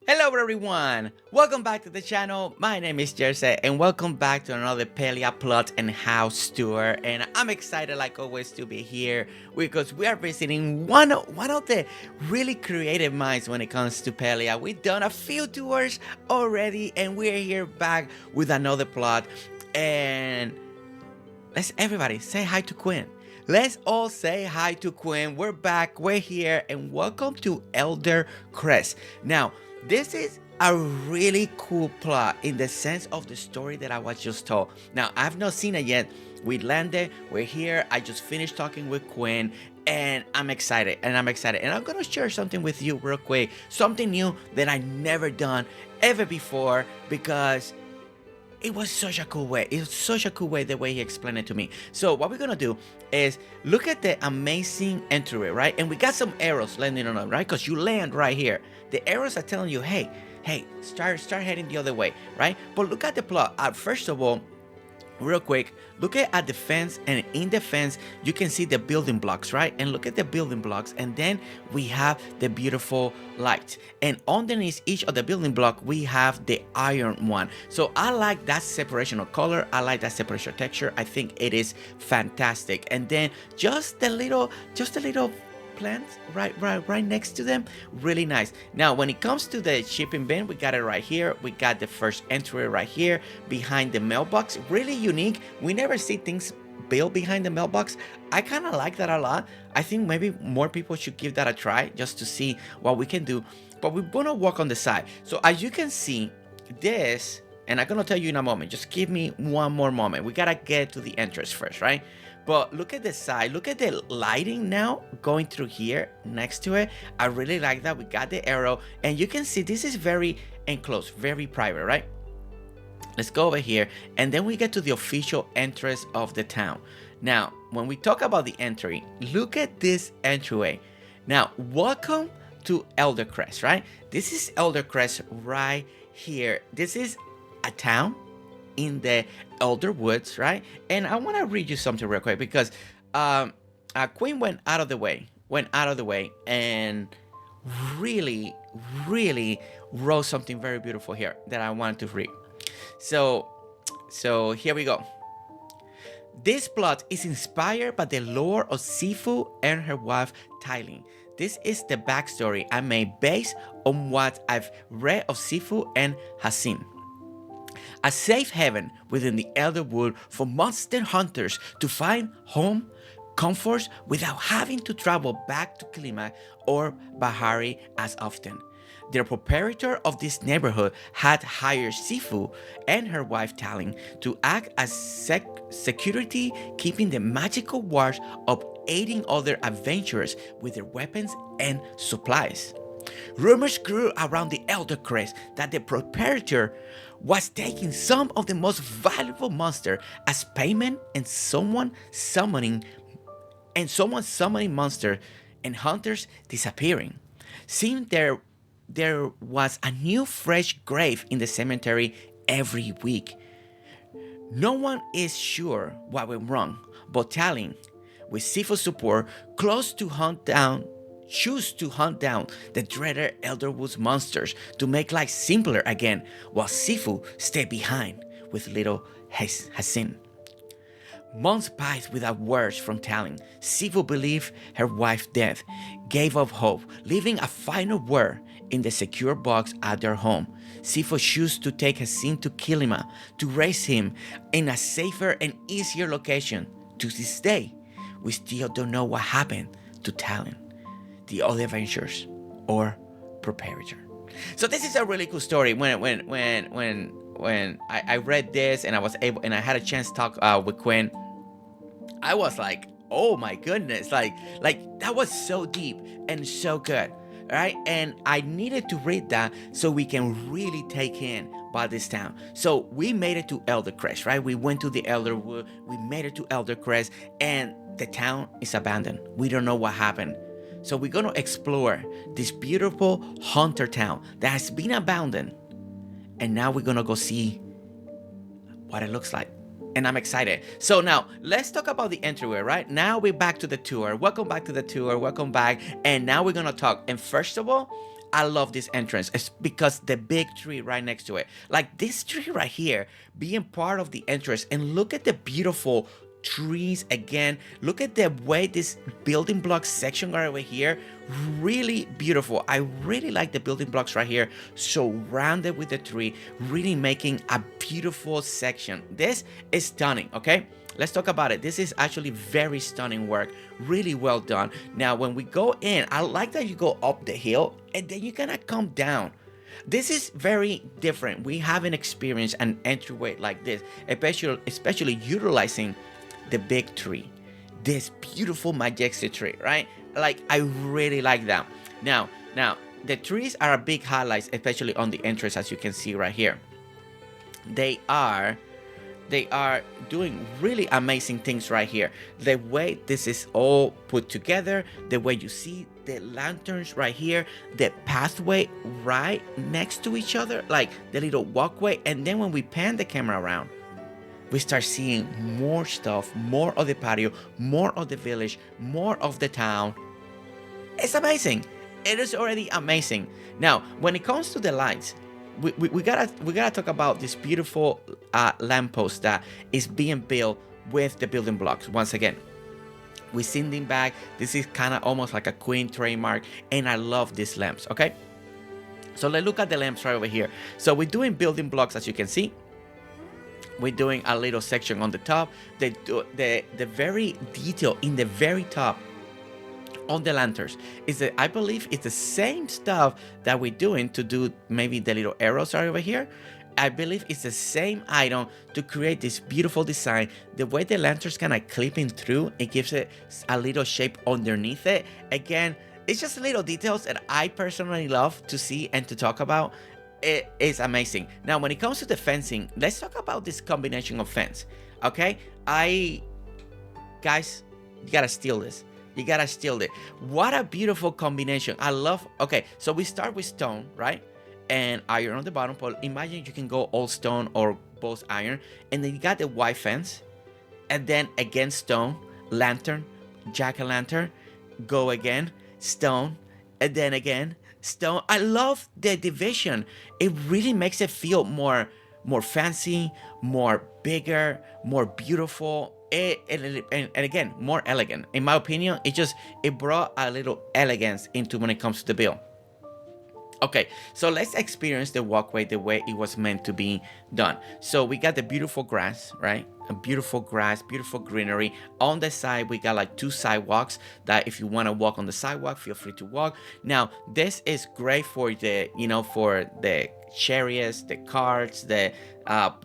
Hello everyone! Welcome back to the channel. My name is Jersey and welcome back to another Palia plot and house tour. And I'm excited like always to be here because we are visiting one of the really creative minds when it comes to Palia. We've done a few tours already and we're here back with another plot. And let's everybody say hi to Quinn. Let's all say hi to Quinn. We're back, we're here, and welcome to Elder Crest. Now, this is a really cool plot in the sense of the story that I was just told. Now, I've not seen it yet. We landed, we're here. I just finished talking with Quinn, and I'm excited, and I'm gonna share something with you real quick. Something new that I never done ever before because it was such a cool way. It was such a cool way the way he explained it to me. So what we're gonna do is look at the amazing entryway, right? And we got some arrows landing on it, right? Because you land right here. The arrows are telling you, hey, start heading the other way, right? But look at the plot. First of all, real quick, look at the fence, and in the fence you can see the building blocks, right? And look at the building blocks, and then we have the beautiful light, and underneath each of the building block we have the iron one. So I like that separation of color, I like that separation of texture. I think it is fantastic. And then just a little plants right next to them, really nice. Now when it comes to the shipping bin, we got it right here. We got the first entry right here behind the mailbox, really unique. We never see things built behind the mailbox. I kind of like that a lot. I think maybe more people should give that a try just to see what we can do. But we're gonna walk on the side. So as you can see this, and I'm gonna tell you in a moment, just give me one more moment. We gotta get to the entrance first, right? But look at the side, look at the lighting now going through here next to it. I really like that. We got the arrow, and you can see this is very enclosed, very private, right? Let's go over here, and then we get to the official entrance of the town. Now, when we talk about the entry, look at this entryway. Now, welcome to Elder Crest, right? This is Elder Crest right here. This is a town in the Elder Woods, right? And I want to read you something real quick because Quinn went out of the way, and really wrote something very beautiful here that I wanted to read. So here we go. This plot is inspired by the lore of Sifu and her wife Phaelyn. This is the backstory I made based on what I've read of Sifu and Hasin. A safe haven within the Elderwood for monster hunters to find home, comforts without having to travel back to Kilima or Bahari as often. The proprietor of this neighborhood had hired Sifu and her wife Phaelyn to act as security, keeping the magical wards up, aiding other adventurers with their weapons and supplies. Rumors grew around the Elder Crest that the proprietor was taking some of the most valuable monsters as payment, and someone summoning monsters and hunters disappearing. Seemed there was a new fresh grave in the cemetery every week. No one is sure what went wrong, but Phaelyn, with Sifu's support, choose to hunt down the dreaded Elderwood monsters to make life simpler again, while Sifu stayed behind with little Hasin. Months passed without words from Phaelyn. Sifu believed her wife's death, gave up hope, leaving a final word in the secure box at their home. Sifu chose to take Hasin to Kilima to raise him in a safer and easier location. To this day, we still don't know what happened to Phaelyn, the other adventures, or proprietor. So this is a really cool story. When I read this and I had a chance to talk with Quinn, I was like, oh my goodness, like that was so deep and so good, right? And I needed to read that so we can really take in by this town. So we made it to Elder Crest, right? We went to the Elderwood, we made it to Elder Crest, and the town is abandoned. We don't know what happened. So we're gonna explore this beautiful hunter town that has been abandoned, and now we're gonna go see what it looks like. And I'm excited. So now let's talk about the entryway, right? Now we're back to the tour. Welcome back to the tour. Welcome back. And now we're gonna talk. And first of all, I love this entrance. It's because the big tree right next to it. Like this tree right here being part of the entrance. And look at the beautiful trees again. Look at the way this building block section right over here. Really beautiful. I really like the building blocks right here. Surrounded with the tree. Really making a beautiful section. This is stunning, okay? Let's talk about it. This is actually very stunning work. Really well done. Now, when we go in, I like that you go up the hill and then you're gonna come down. This is very different. We haven't experienced an entryway like this, especially utilizing the big tree. This beautiful majestic tree, right? Like, I really like that. Now, the trees are a big highlight, especially on the entrance, as you can see right here. They are doing really amazing things right here. The way this is all put together, the way you see the lanterns right here, the pathway right next to each other, like the little walkway. And then when we pan the camera around, we start seeing more stuff, more of the patio, more of the village, more of the town. It's amazing. It is already amazing. Now, when it comes to the lights, we gotta talk about this beautiful lamppost that is being built with the building blocks. Once again, we seen them back. This is kind of almost like a Quinn trademark, and I love these lamps. Okay, so let's look at the lamps right over here. So we're doing building blocks, as you can see. We're doing a little section on the top. The very detail in the very top on the lanterns is that I believe it's the same stuff that we're doing to do maybe the little arrows right over here. I believe it's the same item to create this beautiful design. The way the lanterns kind of clipping through, it gives it a little shape underneath it. Again, it's just little details that I personally love to see and to talk about. It is amazing. Now, when it comes to the fencing, let's talk about this combination of fence. Okay, guys, you gotta steal this. You gotta steal it. What a beautiful combination. I love. Okay, so we start with stone, right? And iron on the bottom. But imagine you can go all stone or both iron. And then you got the white fence. And then again stone, lantern, jack-o'-lantern, go again, stone, and then again, stone. I love the division. It really makes it feel more fancy, more bigger, more beautiful. And again, more elegant. In my opinion, it brought a little elegance into when it comes to the build. Okay, so let's experience the walkway the way it was meant to be done. So we got the beautiful grass, right? A beautiful grass, beautiful greenery. On the side, we got like 2 sidewalks that if you want to walk on the sidewalk, feel free to walk. Now, this is great for the, for the chariots, the carts, the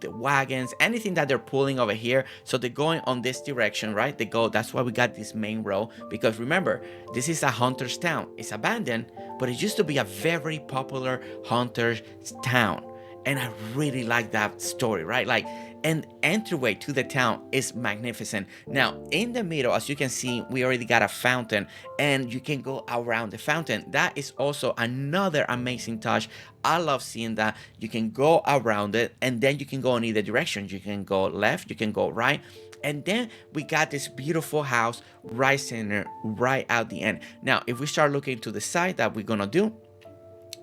wagons, anything that they're pulling over here. So they're going on this direction, right? That's why we got this main road, because remember, this is a hunter's town. It's abandoned, but it used to be a very popular hunter's town. And I really like that story, right? Like, and entryway to the town is magnificent. Now, in the middle, as you can see, we already got a fountain, and you can go around the fountain. That is also another amazing touch. I love seeing that. You can go around it, and then you can go in either direction. You can go left, you can go right. And then we got this beautiful house right center, right out the end. Now, if we start looking to the side that we're gonna do,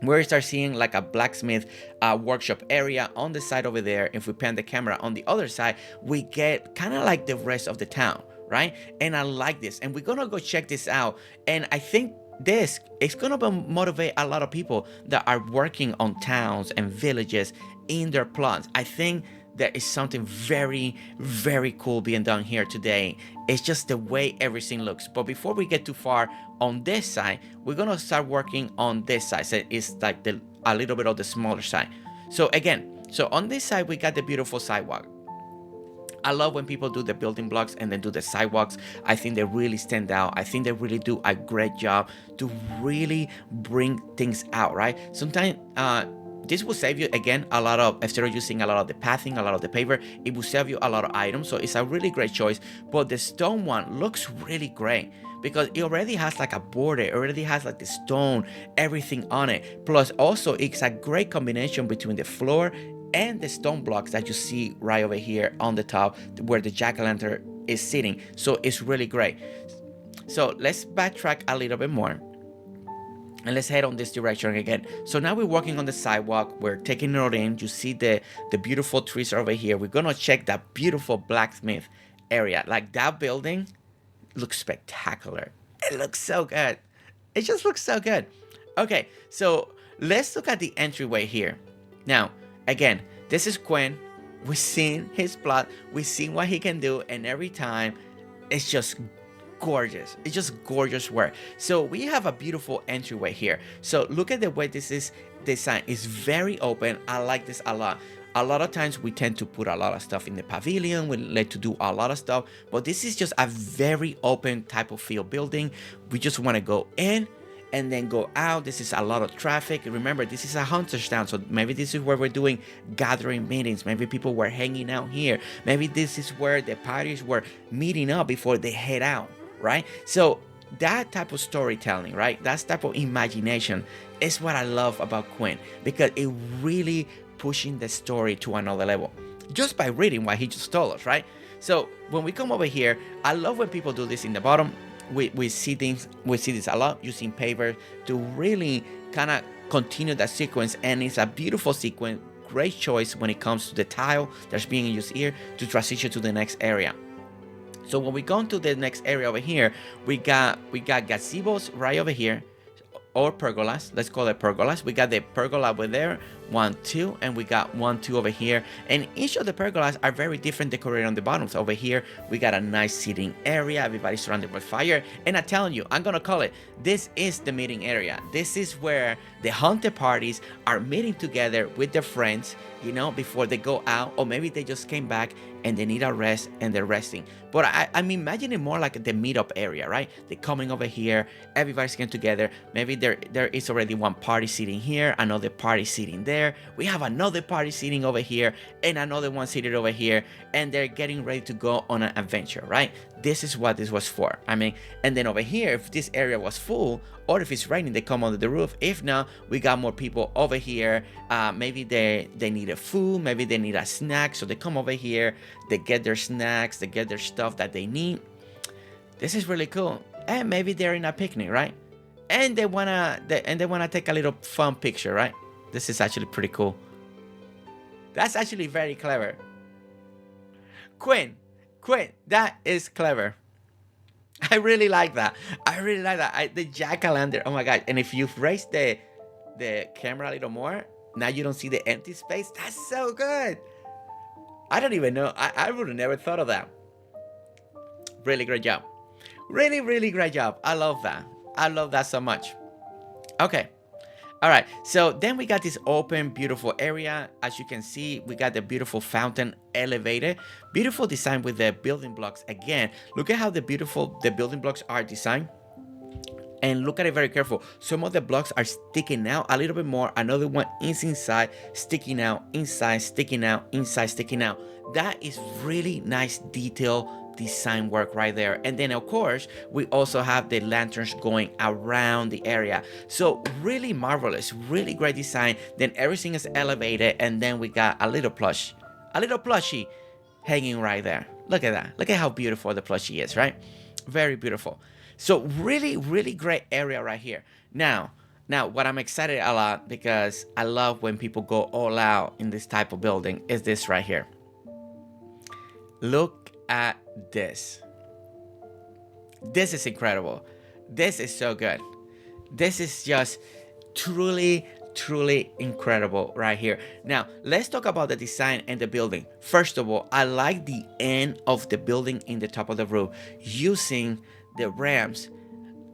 we start seeing like a blacksmith workshop area on the side over there. If we pan the camera on the other side, we get kind of like the rest of the town, right? And I like this, and we're gonna go check this out. And I think this is gonna motivate a lot of people that are working on towns and villages in their plots. I think there is something very, very cool being done here today. It's just the way everything looks. But before we get too far on this side, we're gonna start working on this side. So it's like a little bit of the smaller side. So again, on this side, we got the beautiful sidewalk. I love when people do the building blocks and then do the sidewalks. I think they really stand out. I think they really do a great job to really bring things out, right? Sometimes, this will save you, again, a lot of, instead of using a lot of the pathing, a lot of the paper, it will save you a lot of items. So it's a really great choice. But the stone one looks really great because it already has like a border, it already has like the stone, everything on it. Plus also, it's a great combination between the floor and the stone blocks that you see right over here on the top where the jack-o'-lantern is sitting. So it's really great. So let's backtrack a little bit more. And let's head on this direction again. So now we're walking on the sidewalk. We're taking it all in. You see the beautiful trees over here. We're gonna check that beautiful blacksmith area. Like that building looks spectacular. It looks so good. It just looks so good. Okay, so let's look at the entryway here. Now, again, this is Quinn. We've seen his plot. We've seen what he can do, and every time it's just gorgeous. It's just gorgeous work. So we have a beautiful entryway here. So look at the way this is designed. It's very open. I like this a lot. A lot of times we tend to put a lot of stuff in the pavilion. We like to do a lot of stuff, but this is just a very open type of feel building. We just want to go in and then go out. This is a lot of traffic. Remember, this is a hunter's town, so maybe this is where we're doing gathering meetings. Maybe people were hanging out here. Maybe this is where the parties were meeting up before they head out, right? So that type of storytelling, right? That type of imagination is what I love about Quinn, because it really pushing the story to another level just by reading what he just told us, right? So when we come over here, I love when people do this in the bottom. We see this a lot, using paper to really kind of continue that sequence, and it's a beautiful sequence. Great choice when it comes to the tile that's being used here to transition to the next area. So when we go into the next area over here, we got gazebos right over here, or pergolas. Let's call it pergolas. We got the pergola over there, 1, 2, and we got 1, 2 over here. And each of the pergolas are very different decorated on the bottoms. Over here, we got a nice seating area. Everybody's surrounded by fire. And I'm telling you, I'm gonna call it, this is the meeting area. This is where the haunted parties are meeting together with their friends, you know, before they go out, or maybe they just came back and they need a rest and they're resting. But I'm imagining more like the meetup area, right? They're coming over here, everybody's getting together. Maybe there is already one party sitting here, another party sitting there. We have another party sitting over here, and another one seated over here, and they're getting ready to go on an adventure, right? This is what this was for. I mean, and then over here, if this area was full, or if it's raining, they come under the roof. If not, we got more people over here. Maybe they need a food, maybe they need a snack, so they come over here, they get their snacks, they get their stuff that they need. This is really cool. And maybe they're in a picnic, right? And they wanna take a little fun picture, right? This is actually pretty cool. That's actually very clever. Quinn, that is clever. I really like that. The jack-o'-lantern. Oh my god! And if you've raised the camera a little more, now you don't see the empty space. That's so good. I don't even know. I would have never thought of that. Really great job. Really, really great job. I love that. I love that so much. Okay. All right, so then we got this open, beautiful area. As you can see, we got the beautiful fountain elevated. Beautiful design with the building blocks. Again, look at how the building blocks are designed. And look at it very careful. Some of the blocks are sticking out a little bit more. Another one is inside, sticking out, inside, sticking out, inside, sticking out. That is really nice detail design work right there. And then of course we also have the lanterns going around the area, so really marvelous, really great design. Then everything is elevated, and then we got a little plushie hanging right there. Look at that. Look at how beautiful the plushie is, right? Very beautiful. So really, really great area right here. Now what I'm excited a lot, because I love when people go all out in this type of building, is this right here. Look at this. This is incredible. This is so good. This is just truly incredible right here. Now let's talk about the design and the building. First of all, I like the end of the building in the top of the roof, using the ramps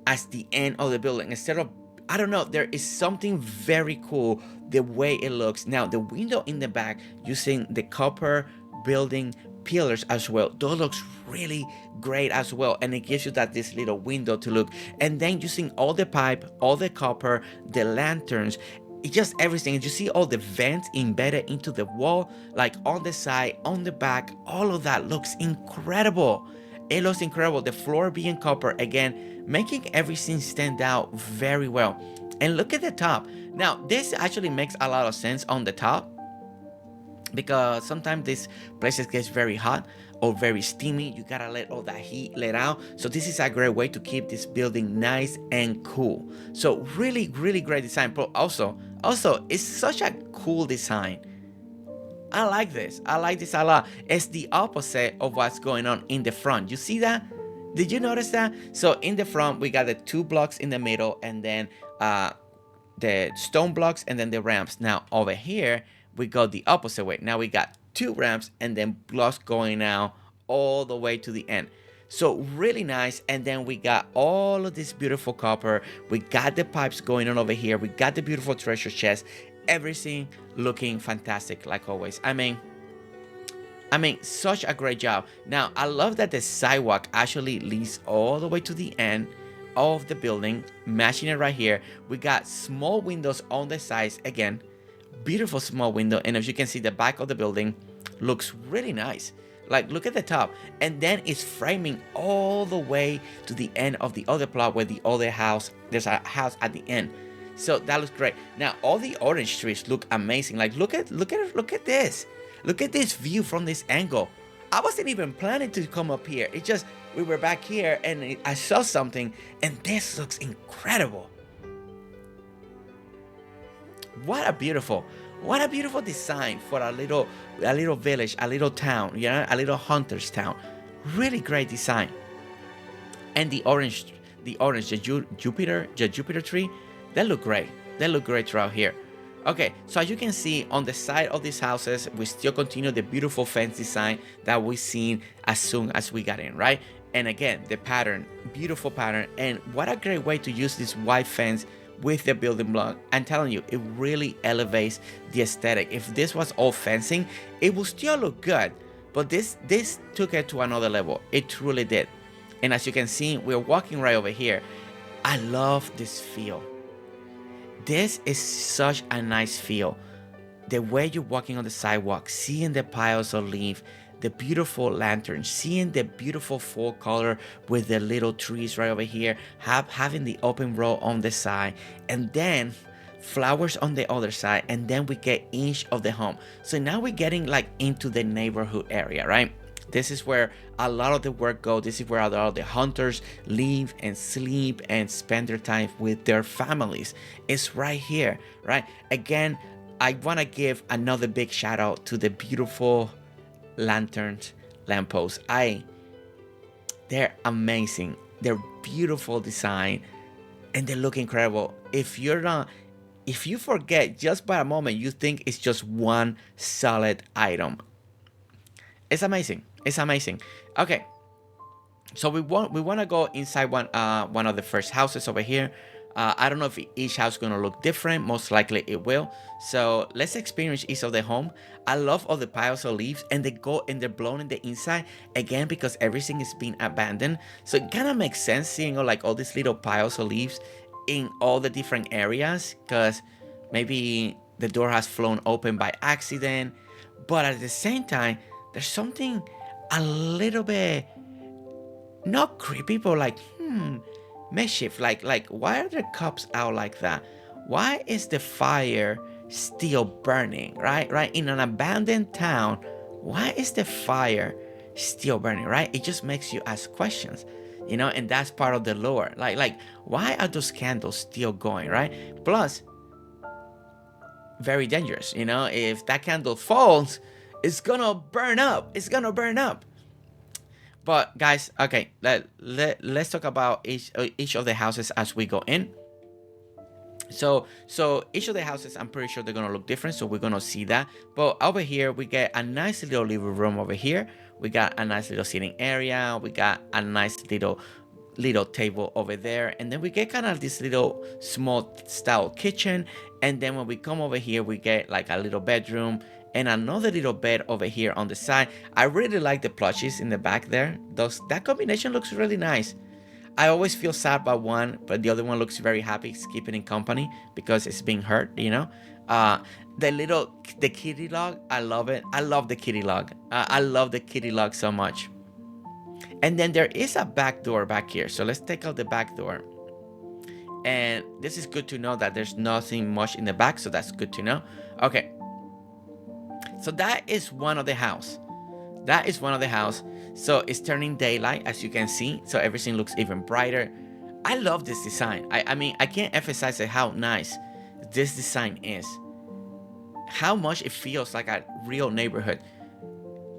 as the end of the building instead of, I don't know, there is something very cool the way it looks. Now the window in the back, using the copper building pillars as well, those looks really great as well, and it gives you this little window to look. And then using all the pipe, all the copper, the lanterns, it just everything. You see all the vents embedded into the wall, like on the side, on the back. All of that looks incredible. It looks incredible. The floor being copper, again, making everything stand out very well. And look at the top. Now this actually makes a lot of sense on the top, because sometimes this places gets very hot or very steamy. You gotta let all that heat let out. So this is a great way to keep this building nice and cool. So really, really great design. But also it's such a cool design. I like this. I like this a lot. It's the opposite of what's going on in the front. You see that? Did you notice that? So in the front, we got the 2 blocks in the middle, and then the stone blocks, and then the ramps. Now over here, we go the opposite way. Now we got 2 ramps, and then blocks going out all the way to the end. So really nice. And then we got all of this beautiful copper. We got the pipes going on over here. We got the beautiful treasure chest. Everything looking fantastic like always. I mean, such a great job. Now, I love that the sidewalk actually leads all the way to the end of the building, matching it right here. We got small windows on the sides. Again, beautiful small window. And as you can see, the back of the building looks really nice. Like, look at the top. And then it's framing all the way to the end of the other plot where the other house, there's a house at the end. So that looks great. Now, all the orange trees look amazing. Like, look at this. Look at this view from this angle. I wasn't even planning to come up here. It just, we were back here and I saw something, and this looks incredible. What a beautiful design for a little village, a little town, you know, a little hunter's town. Really great design. And the orange, the Jupiter tree, they look great. They look great throughout here. Okay, so as you can see on the side of these houses, we still continue the beautiful fence design that we seen as soon as we got in, right? And again, the pattern, beautiful pattern. And what a great way to use this white fence with the building block. I'm telling you, it really elevates the aesthetic. If this was all fencing, it will still look good, but this took it to another level. It truly did. And as you can see, we're walking right over here. I love this feel. This is such a nice feel. The way you're walking on the sidewalk, seeing the piles of leaves, the beautiful lanterns, seeing the beautiful fall color with the little trees right over here, having the open road on the side, and then flowers on the other side, and then we get each of the home. So now we're getting like into the neighborhood area, right? This is where a lot of the work goes. This is where a lot of the hunters live and sleep and spend their time with their families. It's right here, right? Again, I want to give another big shout out to the beautiful lanterns, lampposts. They're amazing. They're beautiful design, and they look incredible. If you forget just by a moment, you think it's just one solid item. It's amazing. It's amazing. Okay, so we want to go inside one of the first houses over here. I don't know if each house is gonna look different. Most likely it will. So let's experience each of the home. I love all the piles of leaves, and they're blown in the inside again because everything is being abandoned. So it kind of makes sense seeing all these little piles of leaves in all the different areas, because maybe the door has flown open by accident. But at the same time, there's something a little bit not creepy, but like mischief. Like why are the cups out like that? Why is the fire still burning? Right in an abandoned town, why is the fire still burning? Right, it just makes you ask questions, you know. And that's part of the lore. Like why are those candles still going? Right, plus very dangerous, you know. If that candle falls, it's gonna burn up. It's gonna burn up. But guys, okay, let's talk about each of the houses as we go in. So each of the houses, I'm pretty sure they're gonna look different, so we're gonna see that. But over here, we get a nice little living room over here. We got a nice little sitting area. We got a nice little table over there, and then we get kind of this little small style kitchen. And then when we come over here, we get like a little bedroom and another little bed over here on the side. I really like the plushies in the back there. That combination looks really nice. I always feel sad by one, but the other one looks very happy. It's keeping in company because it's being hurt, you know. The kitty log, I love it. I love the kitty log. I love the kitty log so much. And then there is a back door back here. So let's take out the back door. And this is good to know that there's nothing much in the back, so that's good to know. Okay. So that is one of the house. That is one of the house. So it's turning daylight, as you can see. So everything looks even brighter. I love this design. I mean, I can't emphasize how nice this design is. How much it feels like a real neighborhood.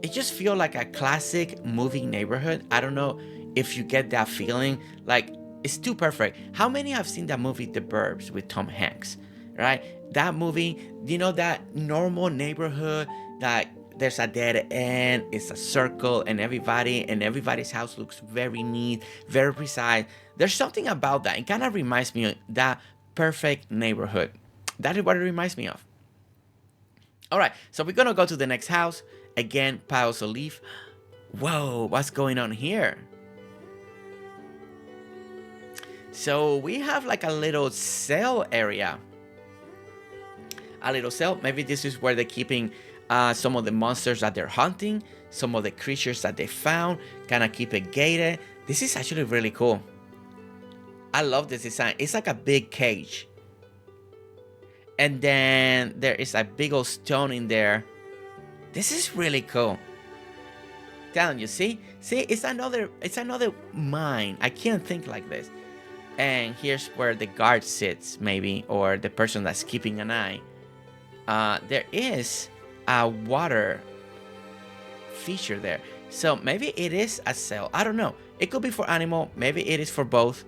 It just feels like a classic movie neighborhood. I don't know if you get that feeling. Like, it's too perfect. How many have seen that movie, The Burbs, with Tom Hanks, right? That movie, you know, that normal neighborhood that there's a dead end, it's a circle, and everybody's house looks very neat, very precise. There's something about that. It kind of reminds me of that perfect neighborhood. That is what it reminds me of. All right, so we're gonna go to the next house. Again, piles of leaf. Whoa, what's going on here? So we have like a little cell area. A little cell. Maybe this is where they're keeping some of the monsters that they're hunting, some of the creatures that they found. Kind of keep it gated. This is actually really cool. I love this design. It's like a big cage. And then there is a big old stone in there. This is really cool. Telling you, see, it's another mine. I can't think like this. And here's where the guard sits, maybe, or the person that's keeping an eye. There is a water feature there, so maybe it is a cell. I don't know. It could be for animal. Maybe it is for both.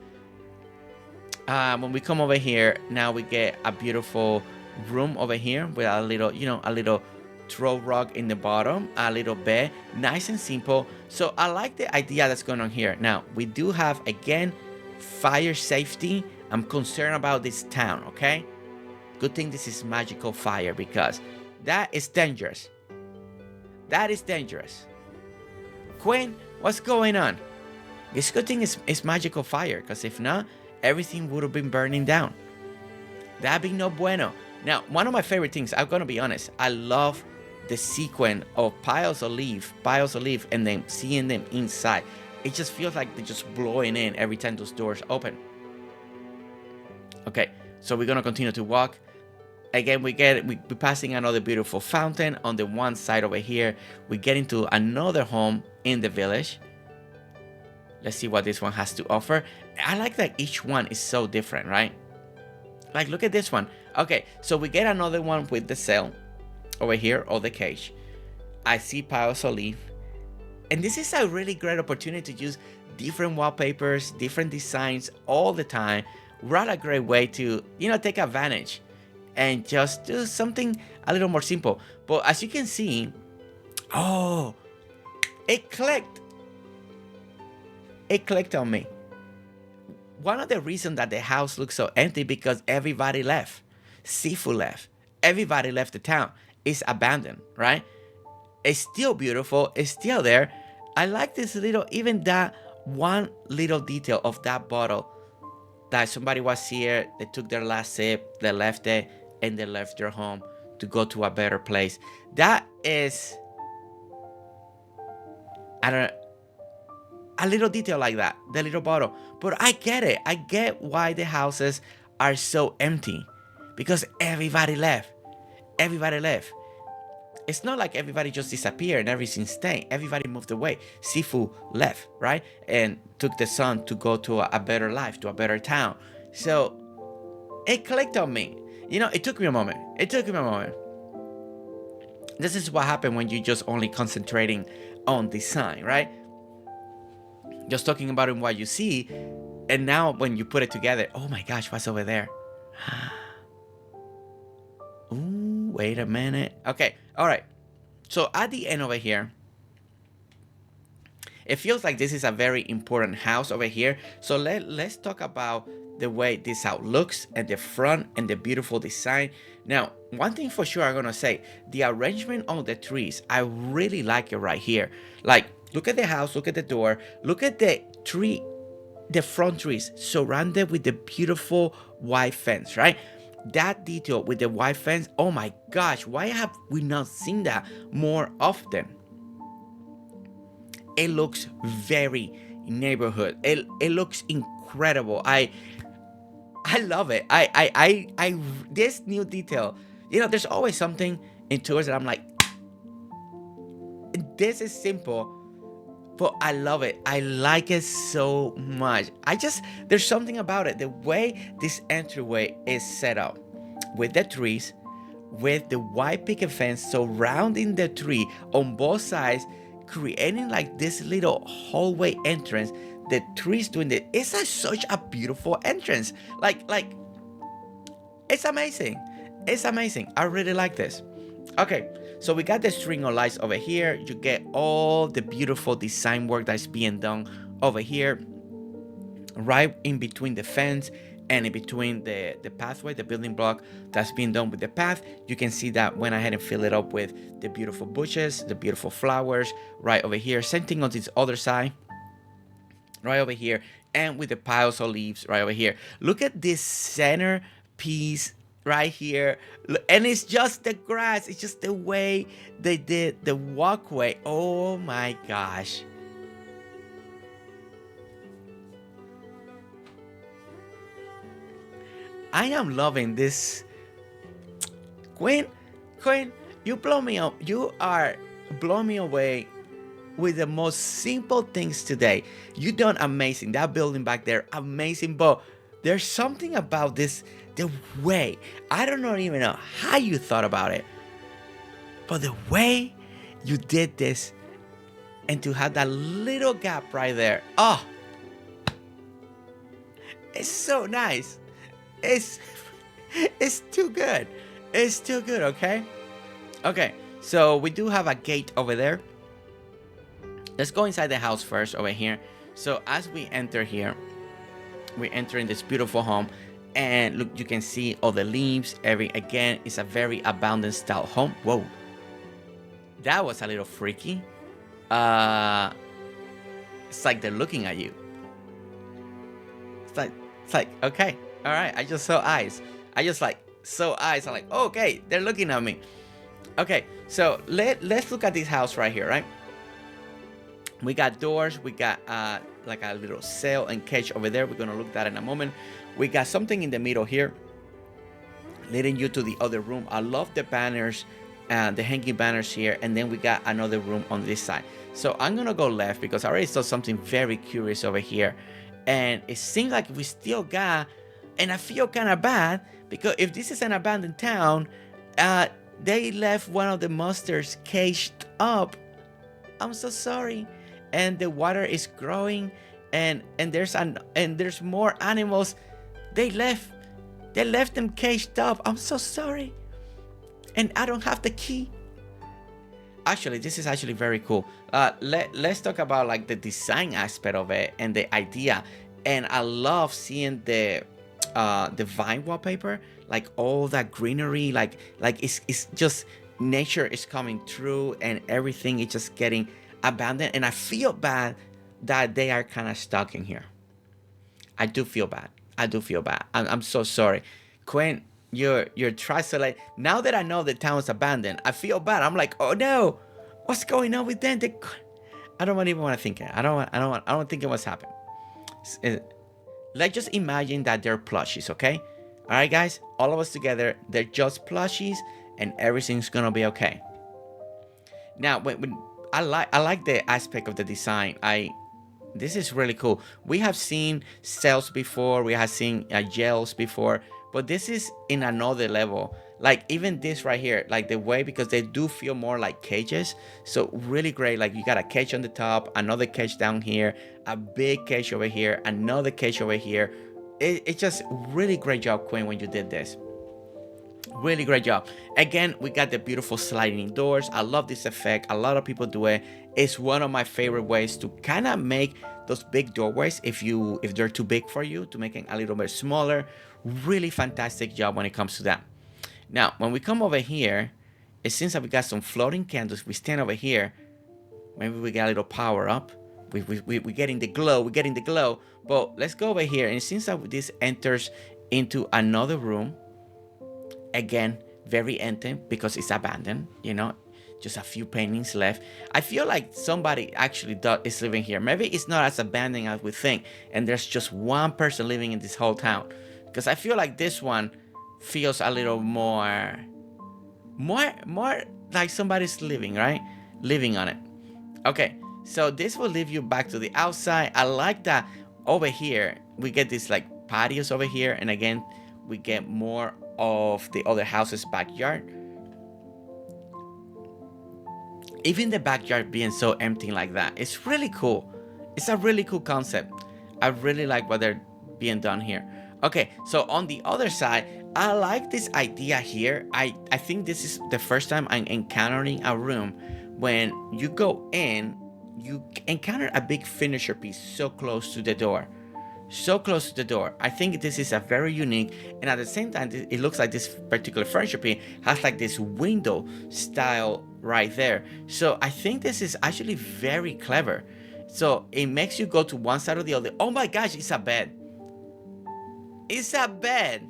When we come over here, now we get a beautiful room over here with a little, you know, a little throw rug in the bottom, a little bed, nice and simple. So I like the idea that's going on here. Now we do have, again, fire safety. I'm concerned about this town, okay? Good thing this is magical fire, because that is dangerous. That is dangerous. Quinn, what's going on? This good thing is magical fire, because if not, everything would have been burning down. That'd be no bueno. Now, one of my favorite things, I'm gonna be honest, I love the sequence of piles of leaf, and then seeing them inside. It just feels like they're just blowing in every time those doors open. Okay, so we're gonna continue to walk. Again, we're passing another beautiful fountain on the one side over here. We get into another home in the village. Let's see what this one has to offer. I like that each one is so different, right? Like, look at this one. Okay, so we get another one with the cell over here, or the cage. I see piles of leaf. And this is a really great opportunity to use different wallpapers, different designs all the time. What a great way to, you know, take advantage and just do something a little more simple. But as you can see, oh, it clicked. It clicked on me. One of the reasons that the house looks so empty, because everybody left. Sifu left. Everybody left the town. It's abandoned, right? It's still beautiful. It's still there. I like this little, even that one little detail of that bottle, that somebody was here, they took their last sip, they left it, and they left their home to go to a better place. That is, I don't know, a little detail like that, the little bottle. But I get it. I get why the houses are so empty, because everybody left. Everybody left. It's not like everybody just disappeared and everything stayed. Everybody moved away. Sifu left, right? And took the son to go to a better life, to a better town. So it clicked on me. You know, it took me a moment. It took me a moment. This is what happened when you just only concentrating on design, right? Just talking about what you see. And now when you put it together, oh my gosh, what's over there? Ooh, wait a minute. Okay, all right. So at the end over here, it feels like this is a very important house over here. So let's talk about the way this house looks, and the front, and the beautiful design. Now, one thing for sure I'm gonna say, the arrangement of the trees, I really like it right here. Like, look at the house, look at the door, look at the tree, the front trees surrounded with the beautiful white fence, right? That detail with the white fence, oh my gosh, why have we not seen that more often? It looks very neighborhood. It looks incredible. I love it. I this new detail, you know, there's always something in tours that I'm like, this is simple, but I love it. I like it so much. There's something about it. The way this entryway is set up with the trees, with the white picket fence surrounding the tree on both sides, creating like this little hallway entrance. The trees doing it. It's such a beautiful entrance. Like, it's amazing. It's amazing. I really like this. Okay, so we got the string of lights over here. You get all the beautiful design work that's being done over here, right in between the fence and in between the pathway, the building block that's being done with the path. You can see that went ahead and fill it up with the beautiful bushes, the beautiful flowers right over here. Same thing on this other side, right over here, and with the piles of leaves right over here. Look at this center piece right here, and it's just the grass. It's just the way they did the walkway. Oh my gosh. I am loving this. Quinn, you blow me up. You are blowing me away with the most simple things today. You done amazing. That building back there, amazing. But there's something about this, the way. I don't even know how you thought about it, but the way you did this, and to have that little gap right there. Oh, it's so nice. It's too good. It's too good. Okay, so we do have a gate over there. Let's go inside the house first over here. So as we enter here, we enter in this beautiful home, and look, you can see all the leaves. Again, it's a very abandoned style home. Whoa, that was a little freaky. It's like they're looking at you. It's like okay. All right, I just saw eyes. Saw eyes. I'm like, oh, okay, they're looking at me. Okay, so let's look at this house right here, right? We got doors. We got like a little sail and cage over there. We're gonna look at that in a moment. We got something in the middle here, leading you to the other room. I love the banners, the hanging banners here, and then we got another room on this side. So I'm gonna go left because I already saw something very curious over here, and it seems like we still got. And I feel kind of bad because if this is an abandoned town, they left one of the monsters caged up. I'm so sorry. And the water is growing, and there's more animals. They left them caged up. I'm so sorry. And I don't have the key. Actually, this is actually very cool. Let's talk about like the design aspect of it and the idea. And I love seeing the vine wallpaper, like all that greenery, like it's just nature is coming through, and everything is just getting abandoned. And I feel bad that they are kind of stuck in here. I do feel bad. I'm so sorry, Quinn. You're trying to like. Now that I know the town's abandoned, I feel bad. I'm like, oh no, what's going on with them? I don't even want to think it. I don't think it was happening. Let's just imagine that they're plushies, okay? All right, guys, all of us together, they're just plushies, and everything's gonna be okay. Now, when I like the aspect of the design. This is really cool. We have seen cells before, we have seen jails before, but this is in another level. Like even this right here, like the way, because they do feel more like cages. So really great. Like you got a cage on the top, another cage down here, a big cage over here, another cage over here. It's just really great job, Quinn, when you did this. Really great job. Again, we got the beautiful sliding doors. I love this effect. A lot of people do it. It's one of my favorite ways to kind of make those big doorways if they're too big for you, to make it a little bit smaller. Really fantastic job when it comes to that. Now, when we come over here, it seems that we got some floating candles. We stand over here. Maybe we get a little power up. We're getting the glow. We're getting the glow. But let's go over here. And it seems that this enters into another room. Again, very empty because it's abandoned, you know. Just a few paintings left. I feel like somebody actually is living here. Maybe it's not as abandoned as we think. And there's just one person living in this whole town. Because I feel like this one feels a little more like somebody's living, right? Living on it. Okay, so this will leave you back to the outside. I like that over here we get this like patios over here, and again we get more of the other house's backyard. Even the backyard being so empty like that, it's really cool. It's a really cool concept. I really like what they're being done here. Okay, so on the other side, I like this idea here. I think this is the first time I'm encountering a room when you go in, you encounter a big furniture piece so close to the door. So close to the door. I think this is a very unique, and at the same time it looks like this particular furniture piece has like this window style right there. So I think this is actually very clever. So it makes you go to one side or the other. Oh my gosh, it's a bed. It's a bed.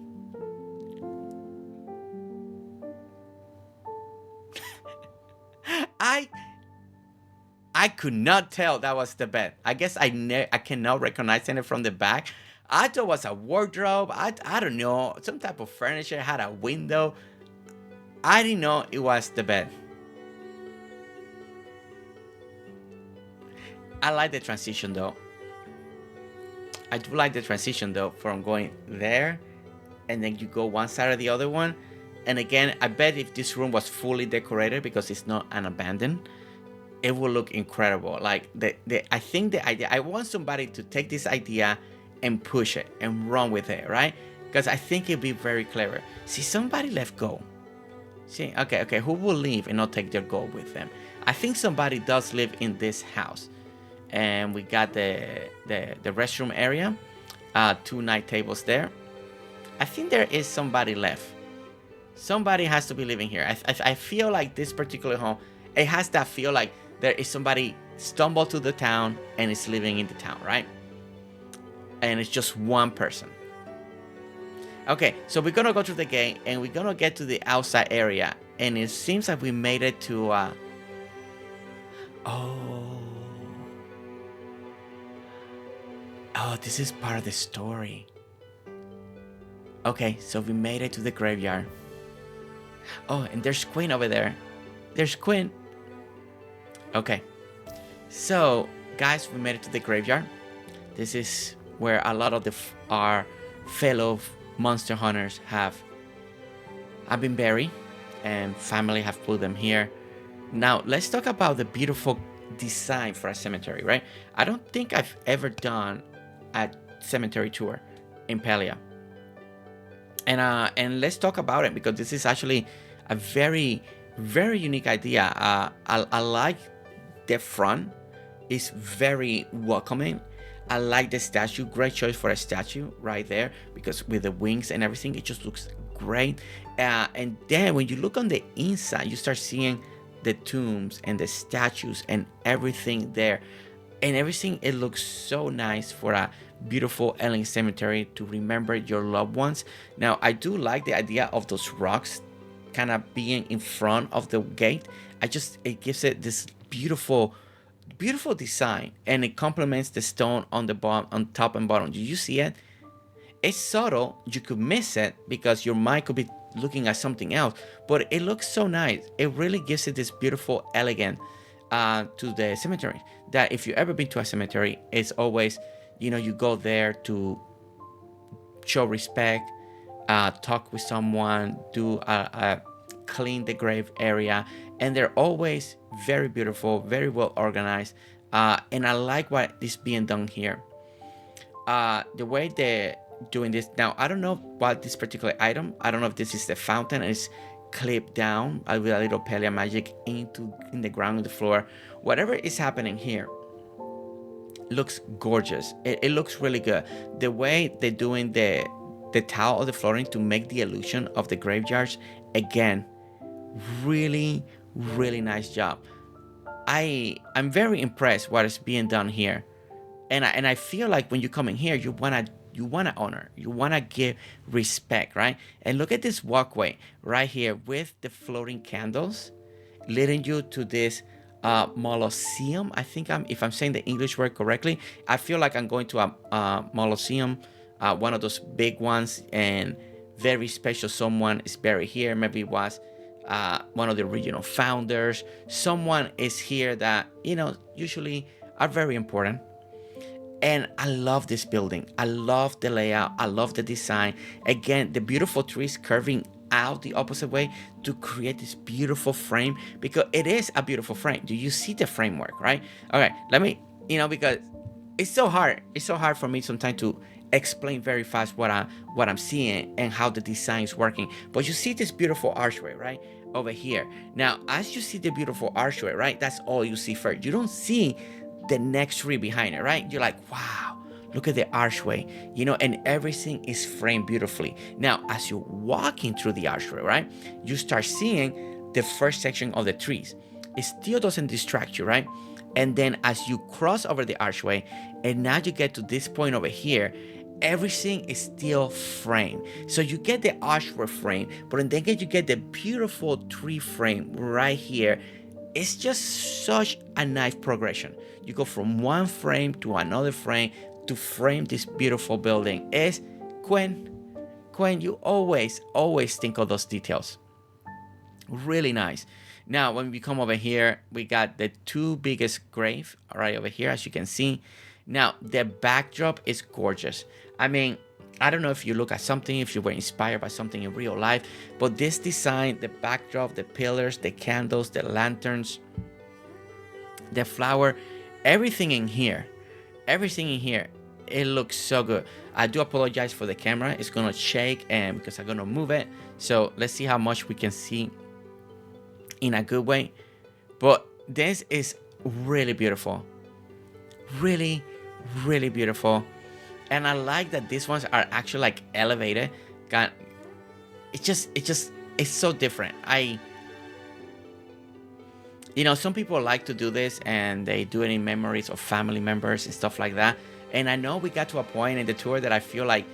I could not tell that was the bed. I guess I cannot recognize it from the back. I thought it was a wardrobe. I don't know, some type of furniture, had a window. I didn't know it was the bed. I like the transition though. I do like the transition though, from going there and then you go one side or the other one. And again, I bet if this room was fully decorated, because it's not an abandoned, it will look incredible. Like I think the idea, I want somebody to take this idea and push it and run with it, right? Because I think it'd be very clever. See, somebody left gold. See, okay, who will leave and not take their gold with them? I think somebody does live in this house. And we got the restroom area, 2 night tables there. I think there is somebody left. Somebody has to be living here. I feel like this particular home, it has that feel like there is somebody stumbled to the town and is living in the town, right? And it's just one person. Okay, so we're gonna go through the gate and we're gonna get to the outside area, and it seems like we made it to Oh, this is part of the story. Okay, so we made it to the graveyard. Oh, and there's Quinn over there. There's Quinn. Okay, so guys, we made it to the graveyard. This is where a lot of our fellow monster hunters have been buried, and family have put them here. Now let's talk about the beautiful design for a cemetery, right? I don't think I've ever done a cemetery tour in Palia, and let's talk about it, because this is actually a very unique idea. I like the front, is very welcoming. I like the statue, great choice for a statue right there, because with the wings and everything, it just looks great. And then when you look on the inside, you start seeing the tombs and the statues and everything there, and everything, it looks so nice for a beautiful Alli cemetery to remember your loved ones. Now I do like the idea of those rocks kind of being in front of the gate. It gives it this beautiful design, and it complements the stone on the bottom, on top and bottom. Do you see it? It's subtle, you could miss it because your mind could be looking at something else, but it looks so nice. It really gives it this beautiful elegance to the cemetery, that if you've ever been to a cemetery, it's always, you go there to show respect, talk with someone, do clean the grave area, and they're always very beautiful, very well organized, and I like what is being done here. The way they're doing this now, I don't know what this particular item, I don't know if this is the fountain, and it's clipped down with a little Palia magic in the ground, on the floor. Whatever is happening here looks gorgeous. It looks really good. The way they're doing the tile of the flooring to make the illusion of the graveyards, again, really nice job. I'm very impressed what is being done here, and I feel like when you come in here, you wanna honor, you wanna give respect, right? And look at this walkway right here with the floating candles leading you to this Molosseum. I think if I'm saying the English word correctly, I feel like I'm going to a Molosseum, one of those big ones, and very special someone is buried here. Maybe it was one of the original founders. Someone is here that, usually are very important. And I love this building. I love the layout. I love the design. Again, the beautiful trees curving out the opposite way to create this beautiful frame, because it is a beautiful frame. Do you see the framework, right? Okay, let me, because it's so hard. It's so hard for me sometimes to explain very fast what I'm seeing and how the design is working. But you see this beautiful archway, right? Over here. Now, as you see the beautiful archway, right? That's all you see first. You don't see the next tree behind it, right? You're like, wow, look at the archway, and everything is framed beautifully. Now, as you're walking through the archway, right, you start seeing the first section of the trees. It still doesn't distract you, right? And then as you cross over the archway, and now you get to this point over here, everything is still framed. So you get the archway frame, but then you get the beautiful tree frame right here. It's just such a nice progression. You go from one frame to another frame to frame this beautiful building. It's Quinn, you always think of those details. Really nice. Now, when we come over here, we got the two biggest graves right over here, as you can see. Now, the backdrop is gorgeous. I mean, I don't know if you look at something, if you were inspired by something in real life, but this design, the backdrop, the pillars, the candles, the lanterns, the flower, everything in here, it looks so good. I do apologize for the camera. It's gonna shake and because I'm gonna move it. So let's see how much we can see in a good way. But this is really beautiful. Really, really beautiful. And I like that these ones are actually like elevated. God, it's so different. Some people like to do this and they do it in memories of family members and stuff like that. And I know we got to a point in the tour that I feel like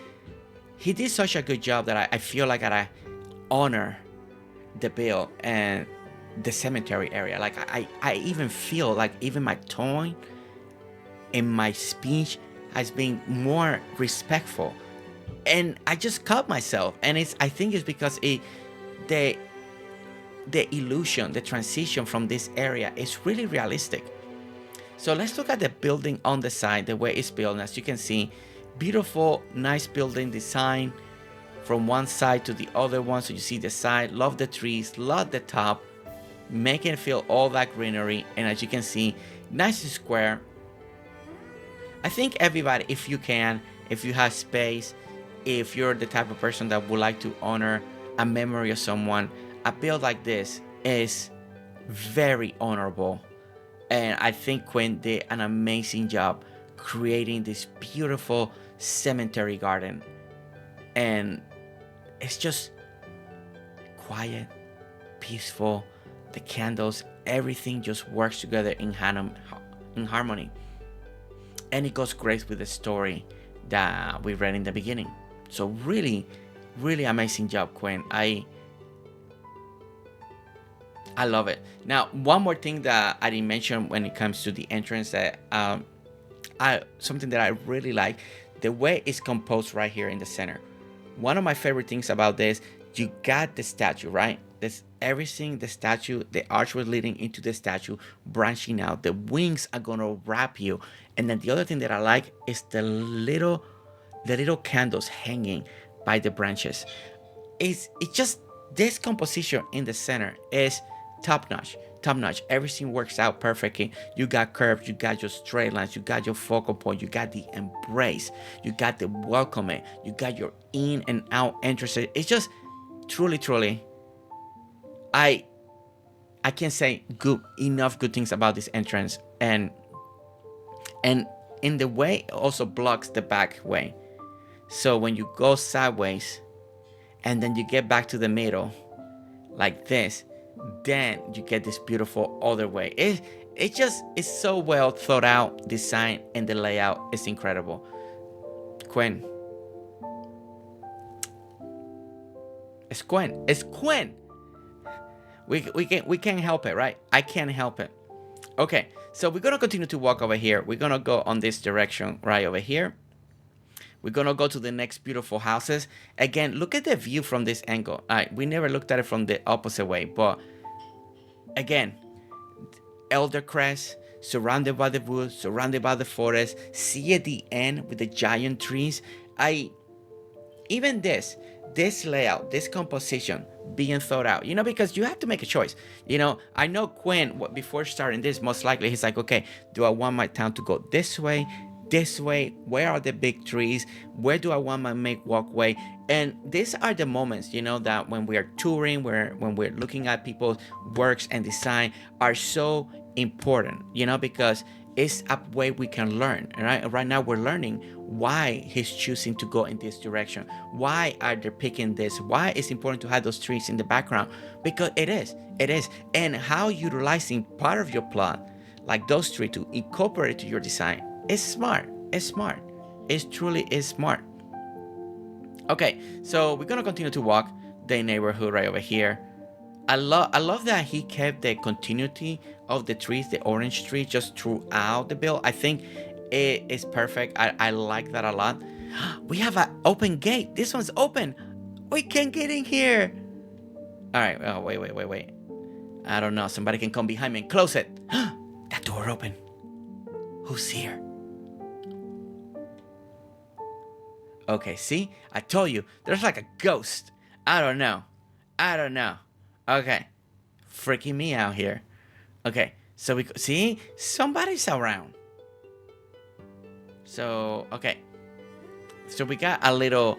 he did such a good job that I feel like I honor the build and the cemetery area. Like I even feel like even my tone in my speech has been more respectful, and I just caught myself. And I think it's because the illusion, the transition from this area is really realistic. So let's look at the building on the side, the way it's built. As you can see, beautiful, nice building design from one side to the other one. So you see the side, love the trees, love the top, making it feel all that greenery. And as you can see, nice and square. I think everybody, if you have space, if you're the type of person that would like to honor a memory of someone, a build like this is very honorable. And I think Quinn did an amazing job creating this beautiful cemetery garden. And it's just quiet, peaceful. The candles, everything just works together in harmony. And it goes great with the story that we read in the beginning. So really, really amazing job, Quinn. I love it. Now, one more thing that I didn't mention when it comes to the entrance, that something that I really like, the way it's composed right here in the center. One of my favorite things about this, you got the statue, right? There's everything, the statue, the archway leading into the statue, branching out. The wings are gonna wrap you. And then the other thing that I like is the little candles hanging by the branches. It's just, this composition in the center is top notch. Everything works out perfectly. You got curves, you got your straight lines, you got your focal point, you got the embrace, you got the welcoming, you got your in and out entrances. It's just truly, I can't say enough good things about this entrance. And in the way, it also blocks the back way. So when you go sideways and then you get back to the middle like this, then you get this beautiful other way. It's so well thought out, design, and the layout is incredible. Quinn. It's Quinn. We can't help it, right? I can't help it. Okay, so we're gonna continue to walk over here. We're gonna go on this direction right over here. We're gonna go to the next beautiful houses. Again, look at the view from this angle. We never looked at it from the opposite way, but again, Elder Crest, surrounded by the woods, surrounded by the forest. See at the end with the giant trees. Even this layout, this composition being thought out, because you have to make a choice. I know Quinn, before starting this, most likely he's like, okay, do I want my town to go this way? Where are the big trees? Where do I want my make walkway? And these are the moments, that when we are touring, when we're looking at people's works and design are so important, because it's a way we can learn. Right now we're learning why he's choosing to go in this direction. Why are they picking this? Why it's important to have those trees in the background? Because it is. And how utilizing part of your plot, like those trees, to incorporate it to your design, it's smart. It truly is smart. Okay, so we're gonna continue to walk the neighborhood right over here. I love that he kept the continuity of the trees, the orange tree, just throughout the build. I think it is perfect. I like that a lot. We have an open gate. This one's open. We can get in here. All right. Oh, wait. I don't know. Somebody can come behind me and close it. That door open. Who's here? Okay, see? I told you. There's like a ghost. I don't know. Okay. Freaking me out here. Okay. So we see? Somebody's around. So, okay. So we got a little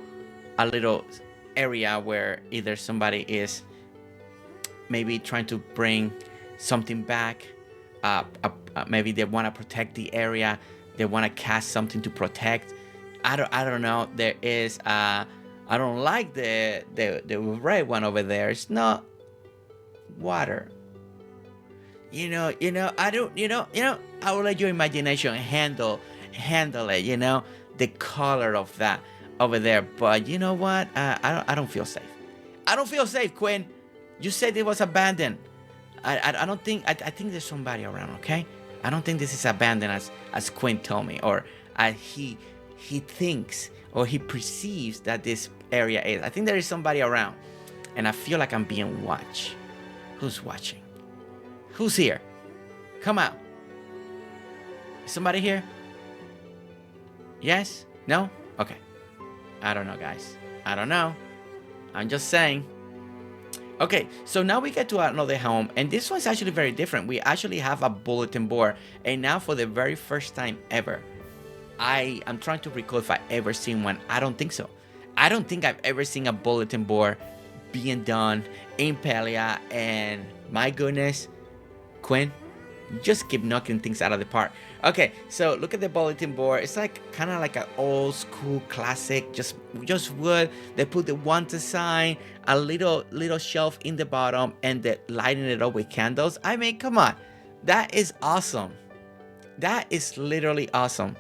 area where either somebody is maybe trying to bring something back. Maybe they want to protect the area. They want to cast something to protect. I don't know. There is I don't like the red one over there. It's not water. I will let your imagination handle it, the color of that over there. But you know what? I don't feel safe. I don't feel safe, Quinn. You said it was abandoned. I don't think I think there's somebody around, okay? I don't think this is abandoned as Quinn told me, or he thinks or he perceives that this area is. I think there is somebody around, and I feel like I'm being watched. Who's watching? Who's here? Come out. Is somebody here? Yes? No? Okay. I don't know, guys. I don't know. I'm just saying. Okay, so now we get to another home, and this one's actually very different. We actually have a bulletin board, and now for the very first time ever, I'm trying to recall if I ever seen one. I don't think so. I don't think I've ever seen a bulletin board being done in Palia, and my goodness, Quinn, just keep knocking things out of the park. Okay, so look at the bulletin board. It's like kind of like an old school classic, just wood. They put the wanted sign, a little shelf in the bottom, and they lighting it up with candles. I mean, come on, that is awesome. That is literally awesome.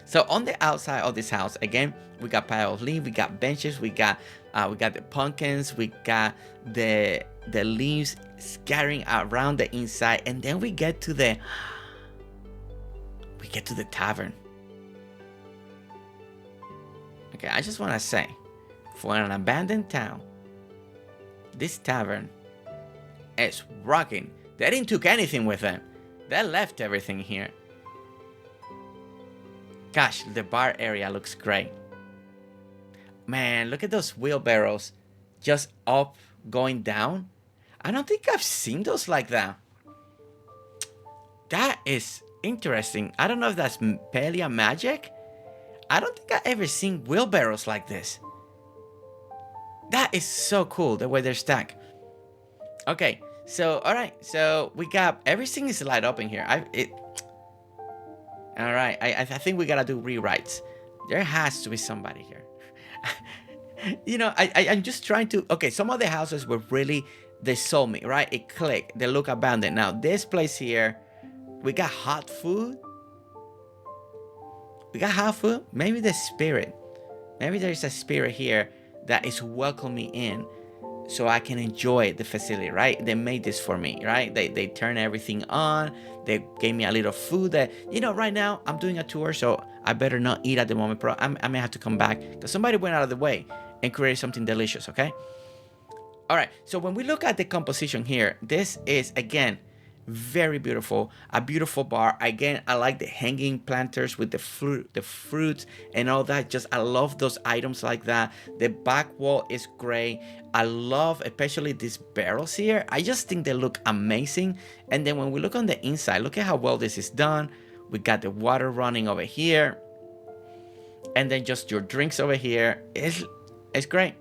So on the outside of this house, again, we got pile of leaves, we got benches, we got the pumpkins, we got the leaves scattering around the inside, and then we get to the tavern. Okay, I just want to say, for an abandoned town, this tavern is rocking. They didn't took anything with them. They left everything here. Gosh, the bar area looks great. Man, look at those wheelbarrows just up, going down. I don't think I've seen those like that. That is interesting. I don't know if that's Palia magic. I don't think I've ever seen wheelbarrows like this. That is so cool, the way they're stacked. Okay, so, alright. So, we got, everything is light up in here. Alright, I think we gotta do rewrites. There has to be somebody here. I'm just trying to... Okay, some of the houses were really... They sold me, right? It clicked. They look abandoned. Now, this place here... We got hot food. Maybe the spirit. Maybe there is a spirit here that is welcoming in. so I can enjoy the facility, right? They made this for me, right? They turn everything on. They gave me a little food that, right now I'm doing a tour, so I better not eat at the moment, bro. I may have to come back because somebody went out of the way and created something delicious, okay? All right, so when we look at the composition here, this is, again, very beautiful. A beautiful bar. Again, I like the hanging planters with the fruits and all that. Just, I love those items like that. The back wall is great. I love especially these barrels here. I just think they look amazing. And then when we look on the inside, look at how well this is done. We got the water running over here. And then just your drinks over here. It's great.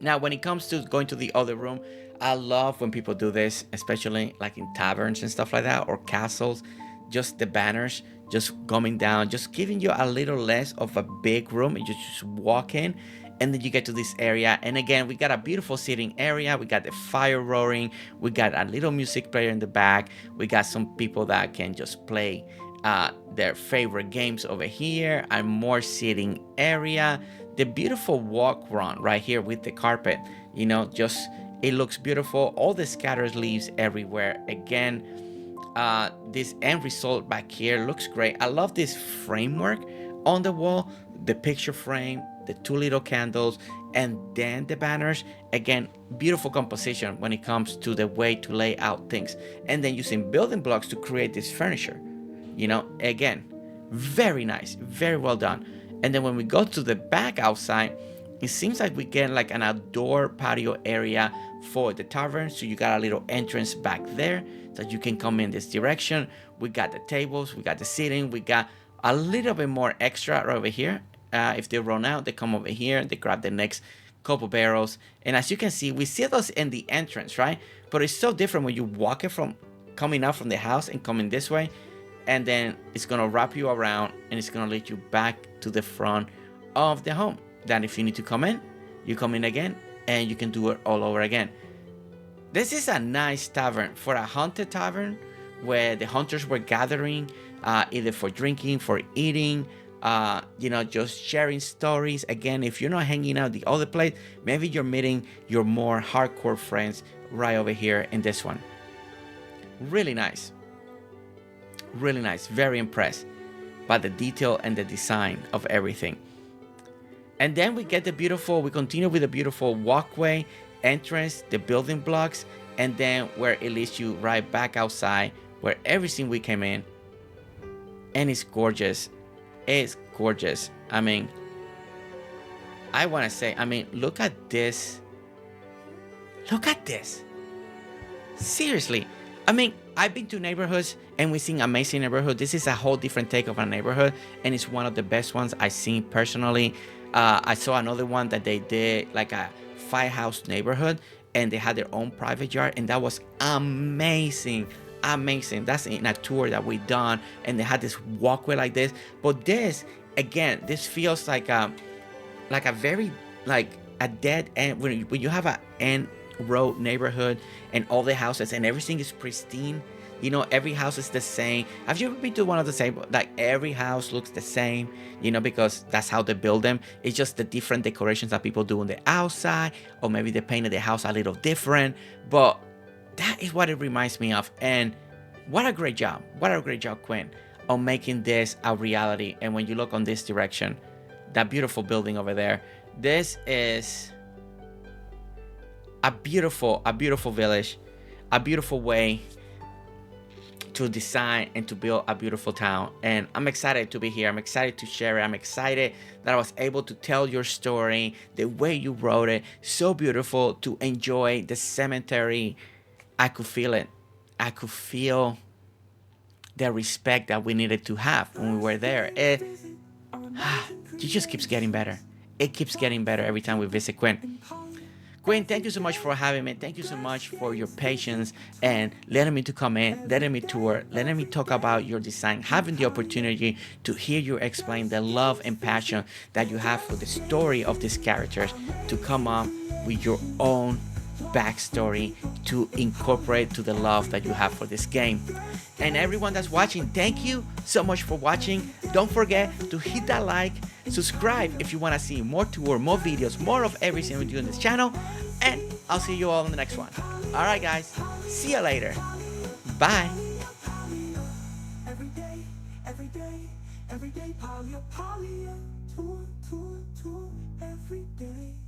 Now, when it comes to going to the other room, I love when people do this, especially like in taverns and stuff like that, or castles. Just the banners just coming down, just giving you a little less of a big room. You just walk in, and then you get to this area. And again, we got a beautiful sitting area. We got the fire roaring. We got a little music player in the back. We got some people that can just play their favorite games over here. A more sitting area. The beautiful walk run right here with the carpet, just, it looks beautiful. All the scattered leaves everywhere. Again, this end result back here looks great. I love this framework on the wall, the picture frame, the two little candles, and then the banners. Again, beautiful composition when it comes to the way to lay out things. And then using building blocks to create this furniture. Again, very nice, very well done. And then when we go to the back outside, it seems like we get like an outdoor patio area for the tavern. So you got a little entrance back there so you can come in this direction. We got the tables, we got the seating, we got a little bit more extra right over here. If they run out, they come over here, they grab the next couple barrels. And as you can see, we see those in the entrance, right? But it's so different when you walk it from coming out from the house and coming this way. And then it's going to wrap you around and it's going to lead you back to the front of the home. Then if you need to come in, you come in again and you can do it all over again. This is a nice tavern for a haunted tavern where the hunters were gathering either for drinking, for eating, just sharing stories. Again, if you're not hanging out the other place, maybe you're meeting your more hardcore friends right over here in this one. Really nice. Really nice. Very impressed by the detail and the design of everything. And then we continue with the beautiful walkway, entrance, the building blocks, and then where it leads you right back outside where everything we came in. And it's gorgeous. It's gorgeous. I mean, look at this. Look at this. Seriously. I mean, I've been to neighborhoods and we've seen amazing neighborhoods. This is a whole different take of a neighborhood, and it's one of the best ones I've seen personally. I saw another one that they did like a 5-house neighborhood, and they had their own private yard, and that was amazing. Amazing. That's in a tour that we done, and they had this walkway like this. But this, again, this feels like a very like a dead end when you have a end road neighborhood and all the houses and everything is pristine. Every house is the same. Have you ever been to one of the same, like every house looks the same, because that's how they build them. It's just the different decorations that people do on the outside, or maybe they painted the house a little different, but that is what it reminds me of. And what a great job, Quinn, on making this a reality. And when you look on this direction, that beautiful building over there, this is a beautiful village, a beautiful way to design and to build a beautiful town. And I'm excited to be here. I'm excited to share it. I'm excited that I was able to tell your story the way you wrote it. So beautiful to enjoy the cemetery. I could feel it. I could feel the respect that we needed to have when we were there. It just keeps getting better. It keeps getting better every time we visit Quinn. Quinn, thank you so much for having me. Thank you so much for your patience and letting me to come in, letting me tour, letting me talk about your design, having the opportunity to hear you explain the love and passion that you have for the story of these characters, to come up with your own backstory to incorporate to the love that you have for this game. And everyone that's watching, thank you so much for watching. Don't forget to hit that like, subscribe if you want to see more tour, more videos, more of everything we do on this channel. and I'll see you all in the next one. Alright guys, see you later. Bye. Every day, Palia, Palia, tour, every day.